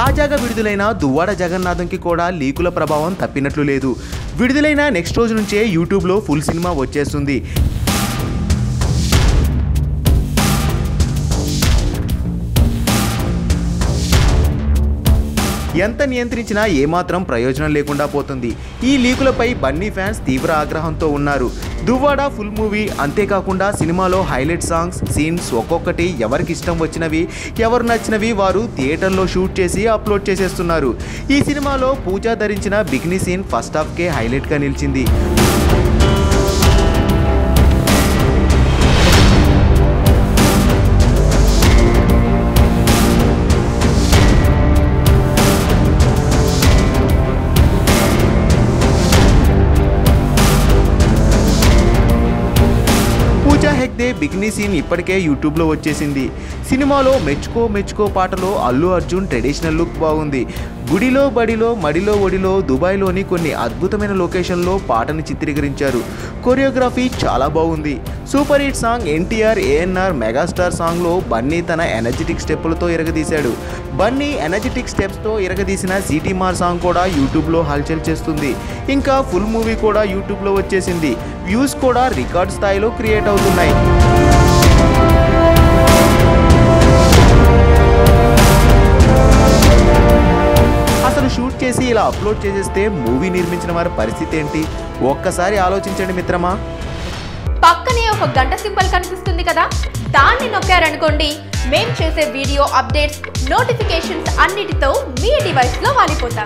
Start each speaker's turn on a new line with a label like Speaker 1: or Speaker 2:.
Speaker 1: తాజాగా విడుదలైన దువ్వాడ జగన్నాథంకి కూడా లీకుల ప్రభావం తప్పినట్లు లేదు. విడుదలైన నెక్స్ట్ రోజు నుంచే యూట్యూబ్లో ఫుల్ సినిమా వచ్చేస్తుంది. ఎంత నియంత్రించినా ఏమాత్రం ప్రయోజనం లేకుండా పోతుంది. ఈ లీకులపై బన్నీ ఫ్యాన్స్ తీవ్ర ఆగ్రహంతో ఉన్నారు. దువ్వాడ ఫుల్ మూవీ, అంతేకాకుండా సినిమాలో హైలైట్ సాంగ్స్, సీన్స్ ఒక్కొక్కటి ఎవరికి ఇష్టం వచ్చినవి, ఎవరు నచ్చినవి వారు థియేటర్లో షూట్ చేసి అప్లోడ్ చేసేస్తున్నారు. ఈ సినిమాలో పూజ ధరించిన బికినీ సీన్ ఫస్ట్ హాఫ్కే హైలైట్గా నిలిచింది. పూజా హెగ్డే బికినీ సీన్ ఇప్పటికే యూట్యూబ్లో వచ్చేసింది. సినిమాలో మెచ్చుకో మెచ్చుకో పాటలో అల్లు అర్జున్ ట్రెడిషనల్ లుక్ బాగుంది. గుడిలో బడిలో మడిలో ఒడిలో దుబాయ్లోని కొన్ని అద్భుతమైన లొకేషన్లో పాటను చిత్రీకరించారు. కొరియోగ్రఫీ చాలా బాగుంది. Super hit song NTR ANR megastar సాంగ్లో బన్నీ తన ఎనర్జెటిక్ స్టెప్పులతో ఇరగదీశాడు. బన్నీ ఎనర్జెటిక్ స్టెప్స్తో ఇరగదీసిన సిటీ మార్ సాంగ్ కూడా యూట్యూబ్లో హల్చల్ చేస్తుంది. ఇంకా ఫుల్ మూవీ కూడా యూట్యూబ్లో వచ్చేసింది. వ్యూస్ కూడా రికార్డ్ స్థాయిలో క్రియేట్ అవుతున్నాయి. అసలు షూట్ చేసి ఇలా అప్లోడ్ చేసేస్తే మూవీ నిర్మించిన వారి పరిస్థితి ఏంటి? ఒక్కసారి ఆలోచించండి మిత్రమా.
Speaker 2: పక్కనే ఒక గంట సింబల్ కనిపిస్తుంది కదా, దాన్ని నొక్కారనుకోండి, మేం చేసే వీడియో అప్డేట్స్, నోటిఫికేషన్స్ అన్నిటితో మీ డివైస్లో వాలిపోతాం.